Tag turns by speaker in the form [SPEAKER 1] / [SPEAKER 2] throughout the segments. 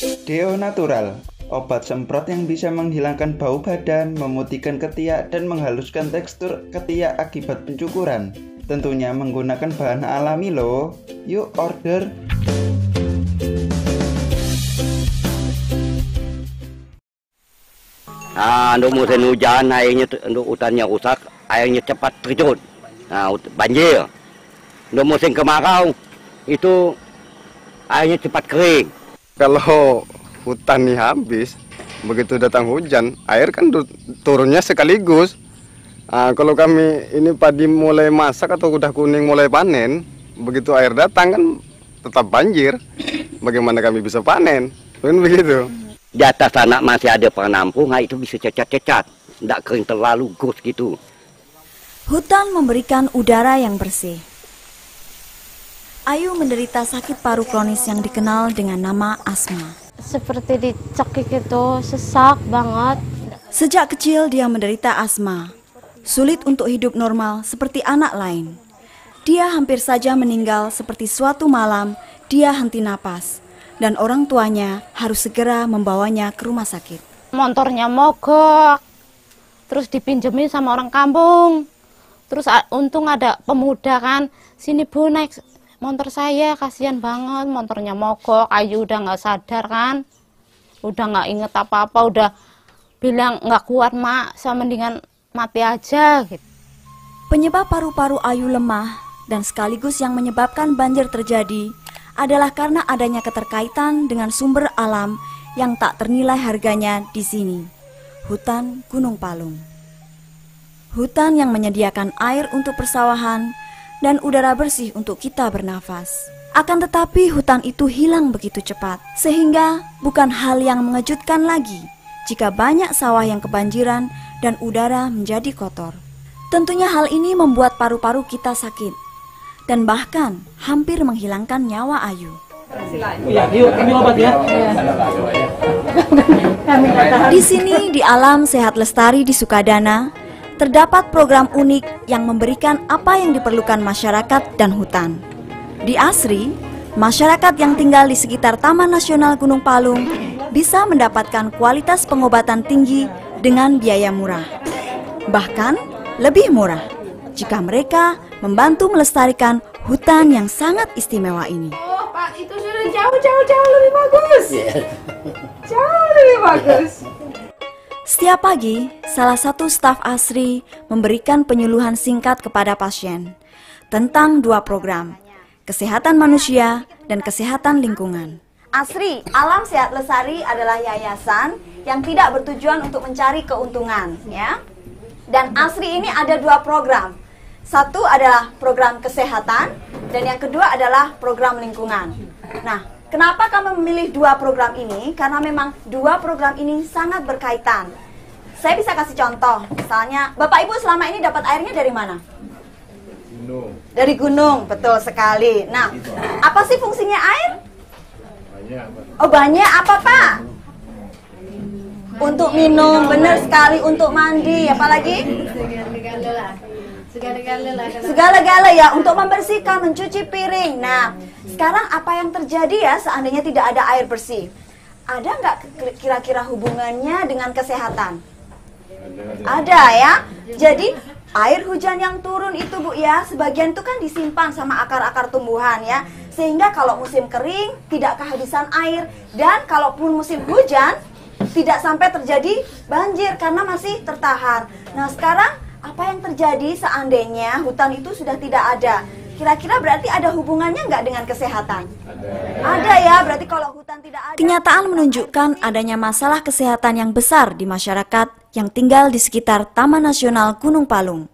[SPEAKER 1] Deo Natural, obat semprot yang bisa menghilangkan bau badan, memutihkan ketiak, dan menghaluskan tekstur ketiak akibat pencukuran. Tentunya menggunakan bahan alami loh. Yuk order.
[SPEAKER 2] Untuk musim hujan airnya untuk hutannya rusak, airnya cepat terjun. Banjir. Untuk musim kemarau itu airnya cepat kering.
[SPEAKER 3] Kalau hutan nih habis, begitu datang hujan, air kan turunnya sekaligus. Kalau kami ini padi mulai masak atau udah kuning mulai panen, begitu air datang kan tetap banjir. Bagaimana kami bisa panen? Kan begitu.
[SPEAKER 2] Di atas anak masih ada penampung, itu bisa cecat-cecat, tidak kering terlalu gus gitu.
[SPEAKER 4] Hutan memberikan udara yang bersih. Ayu menderita sakit paru kronis yang dikenal dengan nama asma.
[SPEAKER 5] Seperti dicekik itu, sesak banget.
[SPEAKER 4] Sejak kecil dia menderita asma. Sulit untuk hidup normal seperti anak lain. Dia hampir saja meninggal seperti suatu malam dia henti napas. Dan orang tuanya harus segera membawanya ke rumah sakit.
[SPEAKER 5] Motornya mogok, terus dipinjemin sama orang kampung. Terus untung ada pemuda kan, sini Bu naik motor saya, kasihan banget motornya mogok. Ayu udah nggak sadar kan, udah nggak inget apa-apa, udah bilang nggak kuat mak, saya mendingan mati aja gitu.
[SPEAKER 4] Penyebab paru-paru Ayu lemah dan sekaligus yang menyebabkan banjir terjadi adalah karena adanya keterkaitan dengan sumber alam yang tak ternilai harganya di sini, hutan Gunung Palung. Hutan yang menyediakan air untuk persawahan dan udara bersih untuk kita bernafas. Akan tetapi hutan itu hilang begitu cepat, sehingga bukan hal yang mengejutkan lagi jika banyak sawah yang kebanjiran dan udara menjadi kotor. Tentunya hal ini membuat paru-paru kita sakit dan bahkan hampir menghilangkan nyawa Ayu. Di sini di Alam Sehat Lestari di Sukadana, terdapat program unik yang memberikan apa yang diperlukan masyarakat dan hutan. Di ASRI, masyarakat yang tinggal di sekitar Taman Nasional Gunung Palung bisa mendapatkan kualitas pengobatan tinggi dengan biaya murah. Bahkan lebih murah jika mereka membantu melestarikan hutan yang sangat istimewa ini.
[SPEAKER 6] Oh Pak, itu sudah jauh lebih bagus. Jauh lebih bagus.
[SPEAKER 4] Setiap pagi, salah satu staf ASRI memberikan penyuluhan singkat kepada pasien tentang dua program, kesehatan manusia dan kesehatan lingkungan. ASRI, Alam Sehat Lestari adalah yayasan yang tidak bertujuan untuk mencari keuntungan, ya. Dan ASRI ini ada dua program. Satu adalah program kesehatan dan yang kedua adalah program lingkungan. Nah, kenapa kami memilih dua program ini? Karena memang dua program ini sangat berkaitan. Saya bisa kasih contoh, misalnya Bapak Ibu selama ini dapat airnya dari mana?
[SPEAKER 3] Gunung.
[SPEAKER 4] Dari gunung, betul sekali. Nah, apa sih fungsinya air?
[SPEAKER 3] Banyak.
[SPEAKER 4] Oh banyak, apa Pak? Untuk minum, benar sekali, untuk mandi, apalagi? Segala-gala ya, untuk membersihkan, mencuci piring. Nah, sekarang apa yang terjadi ya seandainya tidak ada air bersih? Ada nggak kira-kira hubungannya dengan kesehatan? Ada ya. Jadi air hujan yang turun itu Bu ya, sebagian itu kan disimpan sama akar-akar tumbuhan ya. Sehingga kalau musim kering tidak kehabisan air, dan kalaupun musim hujan tidak sampai terjadi banjir karena masih tertahar. Nah sekarang apa yang terjadi seandainya hutan itu sudah tidak ada? Kira-kira berarti ada hubungannya nggak dengan kesehatan? Ada ya, berarti kalau hutan tidak ada. Kenyataan menunjukkan adanya masalah kesehatan yang besar di masyarakat yang tinggal di sekitar Taman Nasional Gunung Palung.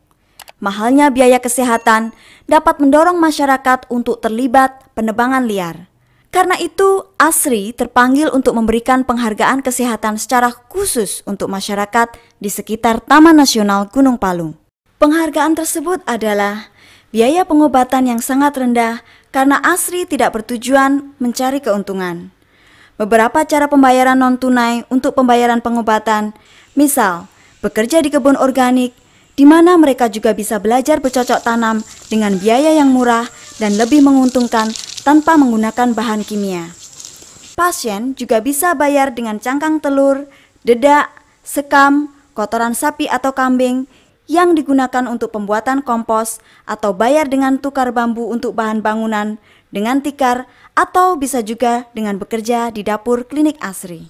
[SPEAKER 4] Mahalnya biaya kesehatan dapat mendorong masyarakat untuk terlibat penebangan liar. Karena itu, ASRI terpanggil untuk memberikan penghargaan kesehatan secara khusus untuk masyarakat di sekitar Taman Nasional Gunung Palung. Penghargaan tersebut adalah biaya pengobatan yang sangat rendah karena ASRI tidak bertujuan mencari keuntungan. Beberapa cara pembayaran non-tunai untuk pembayaran pengobatan, misal bekerja di kebun organik, di mana mereka juga bisa belajar bercocok tanam dengan biaya yang murah dan lebih menguntungkan tanpa menggunakan bahan kimia. Pasien juga bisa bayar dengan cangkang telur, dedak, sekam, kotoran sapi atau kambing yang digunakan untuk pembuatan kompos, atau bayar dengan tukar bambu untuk bahan bangunan dengan tikar, atau bisa juga dengan bekerja di dapur klinik ASRI.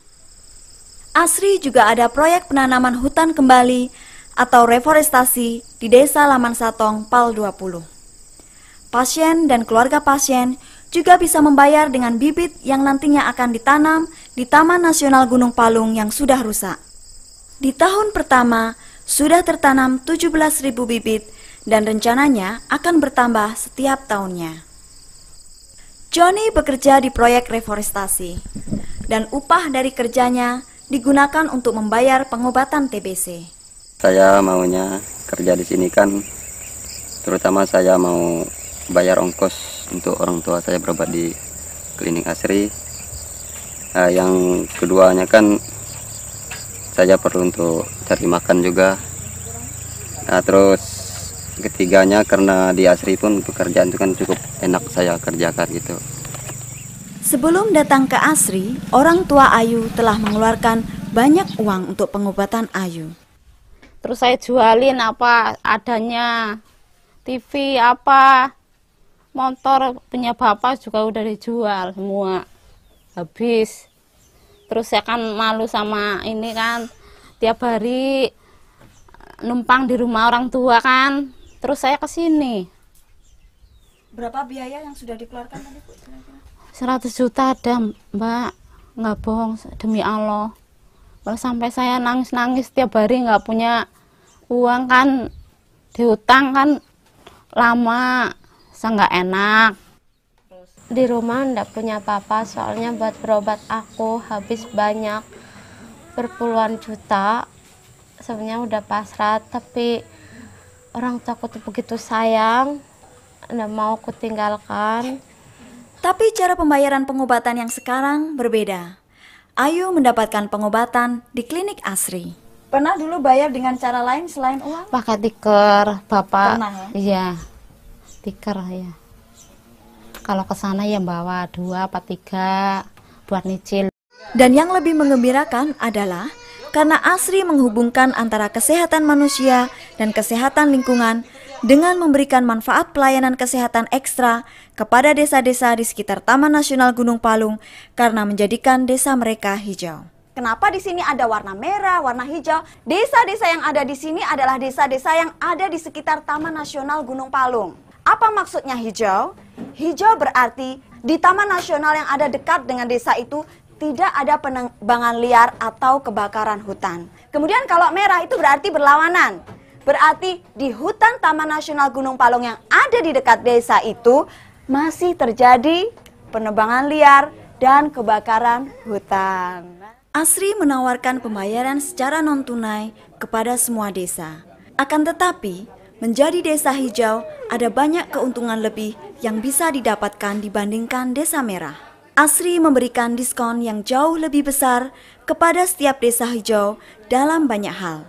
[SPEAKER 4] ASRI juga ada proyek penanaman hutan kembali atau reforestasi di Desa Laman Satong, PAL 20. Pasien dan keluarga pasien juga bisa membayar dengan bibit yang nantinya akan ditanam di Taman Nasional Gunung Palung yang sudah rusak. Di tahun pertama, sudah tertanam 17.000 bibit dan rencananya akan bertambah setiap tahunnya. Johnny bekerja di proyek reforestasi dan upah dari kerjanya digunakan untuk membayar pengobatan TBC.
[SPEAKER 7] Saya maunya kerja di sini kan, terutama saya mau bayar ongkos untuk orang tua saya berobat di klinik ASRI. Yang keduanya kan saya perlu untuk cari makan juga. Terus ketiganya karena di ASRI pun pekerjaan itu kan cukup enak saya kerjakan gitu.
[SPEAKER 4] Sebelum datang ke ASRI, orang tua Ayu telah mengeluarkan banyak uang untuk pengobatan Ayu.
[SPEAKER 5] Terus saya jualin apa adanya, TV apa, motor punya bapak juga udah dijual semua, habis. Terus saya kan malu sama ini kan, tiap hari numpang di rumah orang tua kan, terus saya ke sini.
[SPEAKER 4] Berapa biaya yang sudah dikeluarkan tadi, Bu?
[SPEAKER 5] 100 juta ada, Mbak, nggak bohong demi Allah. Kalau sampai saya nangis-nangis tiap hari nggak punya uang kan, dihutang kan lama, saya nggak enak.
[SPEAKER 8] Di rumah nggak punya apa-apa, soalnya buat berobat aku habis banyak berpuluhan juta. Sebenarnya udah pasrah, tapi orang tua aku tuh begitu sayang, nggak mau aku tinggalkan.
[SPEAKER 4] Tapi cara pembayaran pengobatan yang sekarang berbeda. Ayu mendapatkan pengobatan di klinik ASRI. Pernah dulu bayar dengan cara lain selain uang?
[SPEAKER 5] Pakai tiker, Bapak.
[SPEAKER 4] Pernah ya?
[SPEAKER 5] Iya, tiker ya. Kalau ke sana ya bawa 2 apa 3 buat nyicil.
[SPEAKER 4] Dan yang lebih menggembirakan adalah karena ASRI menghubungkan antara kesehatan manusia dan kesehatan lingkungan dengan memberikan manfaat pelayanan kesehatan ekstra kepada desa-desa di sekitar Taman Nasional Gunung Palung karena menjadikan desa mereka hijau. Kenapa di sini ada warna merah, warna hijau? Desa-desa yang ada di sini adalah desa-desa yang ada di sekitar Taman Nasional Gunung Palung. Apa maksudnya hijau? Hijau berarti di Taman Nasional yang ada dekat dengan desa itu tidak ada penebangan liar atau kebakaran hutan. Kemudian kalau merah itu berarti berlawanan. Berarti di hutan Taman Nasional Gunung Palung yang ada di dekat desa itu masih terjadi penebangan liar dan kebakaran hutan. ASRI menawarkan pembayaran secara non-tunai kepada semua desa. Akan tetapi, menjadi desa hijau ada banyak keuntungan lebih yang bisa didapatkan dibandingkan desa merah. ASRI memberikan diskon yang jauh lebih besar kepada setiap desa hijau dalam banyak hal.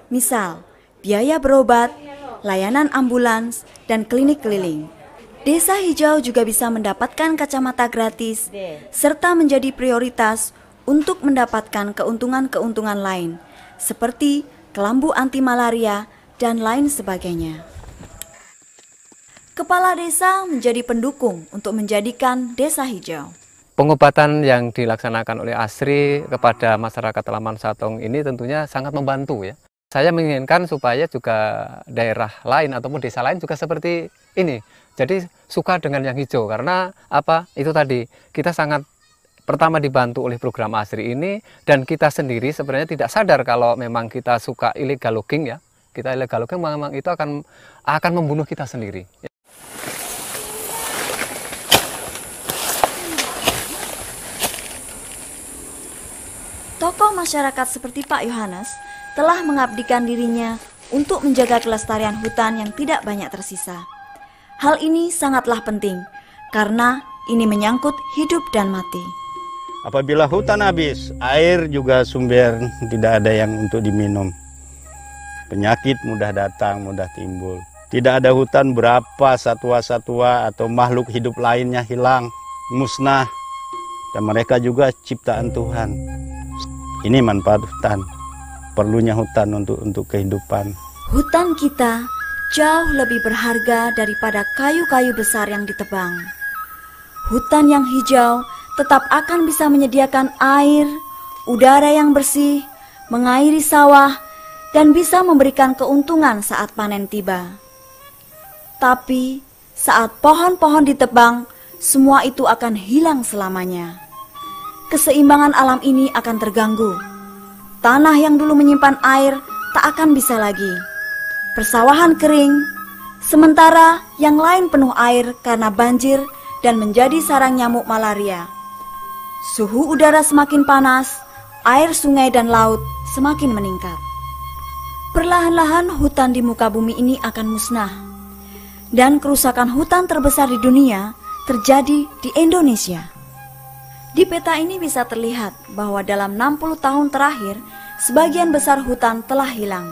[SPEAKER 4] Misal, biaya berobat, layanan ambulans, dan klinik keliling. Desa hijau juga bisa mendapatkan kacamata gratis, serta menjadi prioritas untuk mendapatkan keuntungan-keuntungan lain, seperti kelambu anti malaria, dan lain sebagainya. Kepala desa menjadi pendukung untuk menjadikan desa hijau.
[SPEAKER 9] Pengobatan yang dilaksanakan oleh ASRI kepada masyarakat Laman Satong ini tentunya sangat membantu ya. Saya menginginkan supaya juga daerah lain ataupun desa lain juga seperti ini. Jadi suka dengan yang hijau karena apa? Itu tadi kita sangat pertama dibantu oleh program ASRI ini dan kita sendiri sebenarnya tidak sadar kalau memang kita suka illegal logging ya. Kita illegal logging memang itu akan membunuh kita sendiri.
[SPEAKER 4] Tokoh masyarakat seperti Pak Yohanes telah mengabdikan dirinya untuk menjaga kelestarian hutan yang tidak banyak tersisa. Hal ini sangatlah penting karena ini menyangkut hidup dan mati.
[SPEAKER 10] Apabila hutan habis, air juga sumber tidak ada yang untuk diminum. Penyakit mudah datang, mudah timbul. Tidak ada hutan berapa satwa-satwa atau makhluk hidup lainnya hilang, musnah. Dan mereka juga ciptaan Tuhan. Ini manfaat hutan. Perlunya hutan untuk kehidupan.
[SPEAKER 4] Hutan kita jauh lebih berharga daripada kayu-kayu besar yang ditebang. Hutan yang hijau tetap akan bisa menyediakan air, udara yang bersih, mengairi sawah, dan bisa memberikan keuntungan saat panen tiba. Tapi saat pohon-pohon ditebang, semua itu akan hilang selamanya. Keseimbangan alam ini akan terganggu. Tanah yang dulu menyimpan air tak akan bisa lagi. Persawahan kering, sementara yang lain penuh air karena banjir dan menjadi sarang nyamuk malaria. Suhu udara semakin panas, air sungai dan laut semakin meningkat. Perlahan-lahan hutan di muka bumi ini akan musnah. Dan kerusakan hutan terbesar di dunia terjadi di Indonesia. Di peta ini bisa terlihat bahwa dalam 60 tahun terakhir, sebagian besar hutan telah hilang.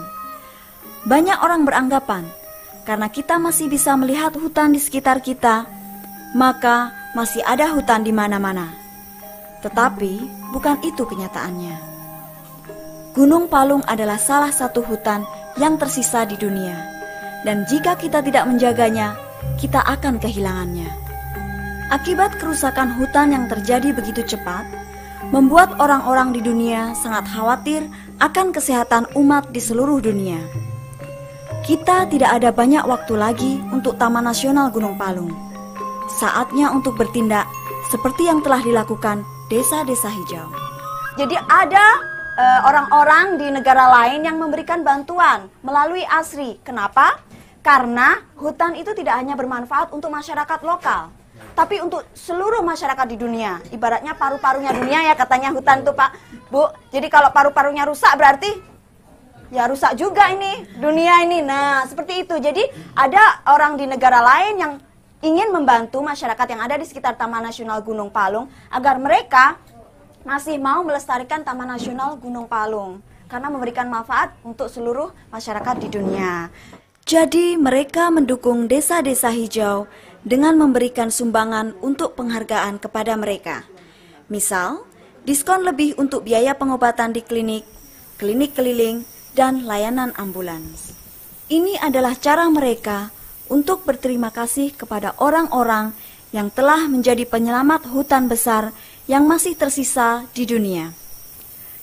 [SPEAKER 4] Banyak orang beranggapan, karena kita masih bisa melihat hutan di sekitar kita, maka masih ada hutan di mana-mana. Tetapi bukan itu kenyataannya. Gunung Palung adalah salah satu hutan yang tersisa di dunia, dan jika kita tidak menjaganya, kita akan kehilangannya. Akibat kerusakan hutan yang terjadi begitu cepat, membuat orang-orang di dunia sangat khawatir akan kesehatan umat di seluruh dunia. Kita tidak ada banyak waktu lagi untuk Taman Nasional Gunung Palung. Saatnya untuk bertindak seperti yang telah dilakukan desa-desa hijau. Jadi ada orang-orang di negara lain yang memberikan bantuan melalui ASRI. Kenapa? Karena hutan itu tidak hanya bermanfaat untuk masyarakat lokal, tapi untuk seluruh masyarakat di dunia. Ibaratnya paru-parunya dunia ya katanya hutan itu Pak, Bu. Jadi kalau paru-parunya rusak berarti ya rusak juga ini dunia ini. Nah seperti itu. Jadi ada orang di negara lain yang ingin membantu masyarakat yang ada di sekitar Taman Nasional Gunung Palung agar mereka masih mau melestarikan Taman Nasional Gunung Palung karena memberikan manfaat untuk seluruh masyarakat di dunia. Jadi mereka mendukung desa-desa hijau dengan memberikan sumbangan untuk penghargaan kepada mereka. Misal, diskon lebih untuk biaya pengobatan di klinik, klinik keliling, dan layanan ambulans. Ini adalah cara mereka untuk berterima kasih kepada orang-orang yang telah menjadi penyelamat hutan besar yang masih tersisa di dunia.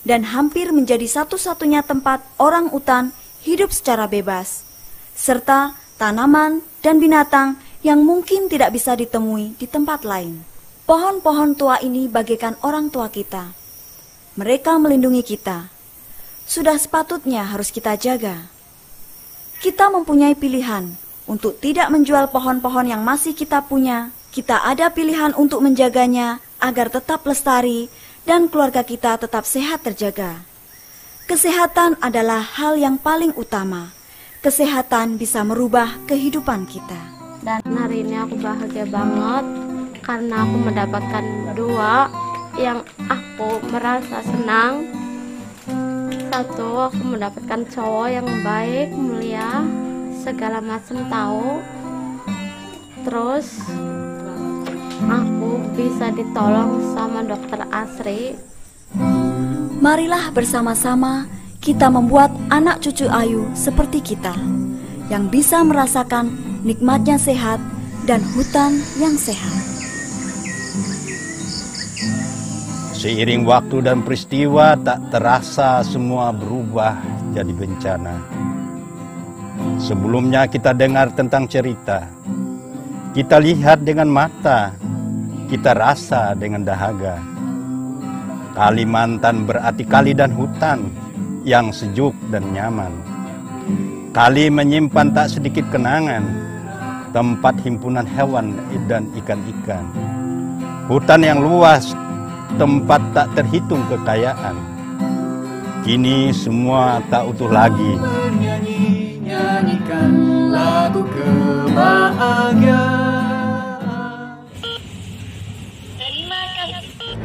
[SPEAKER 4] Dan hampir menjadi satu-satunya tempat orang utan hidup secara bebas, serta tanaman dan binatang yang mungkin tidak bisa ditemui di tempat lain. Pohon-pohon tua ini bagaikan orang tua kita. Mereka melindungi kita. Sudah sepatutnya harus kita jaga. Kita mempunyai pilihan untuk tidak menjual pohon-pohon yang masih kita punya. Kita ada pilihan untuk menjaganya agar tetap lestari dan keluarga kita tetap sehat terjaga. Kesehatan adalah hal yang paling utama. Kesehatan bisa merubah kehidupan kita.
[SPEAKER 8] Dan hari ini aku bahagia banget karena aku mendapatkan dua yang aku merasa senang. Satu, aku mendapatkan cowok yang baik, mulia, segala macam tahu. Terus aku bisa ditolong sama dokter ASRI.
[SPEAKER 4] Marilah bersama-sama kita membuat anak cucu Ayu seperti kita, yang bisa merasakan nikmatnya sehat dan hutan yang sehat.
[SPEAKER 10] Seiring waktu dan peristiwa tak terasa semua berubah jadi bencana. Sebelumnya kita dengar tentang cerita, kita lihat dengan mata, kita rasa dengan dahaga. Kalimantan berarti kali dan hutan yang sejuk dan nyaman. Kali menyimpan tak sedikit kenangan, tempat himpunan hewan dan ikan-ikan. Hutan yang luas, tempat tak terhitung kekayaan. Kini semua tak utuh lagi.
[SPEAKER 11] Nyanyikan lagu kebahagiaan.
[SPEAKER 12] Terima kasih.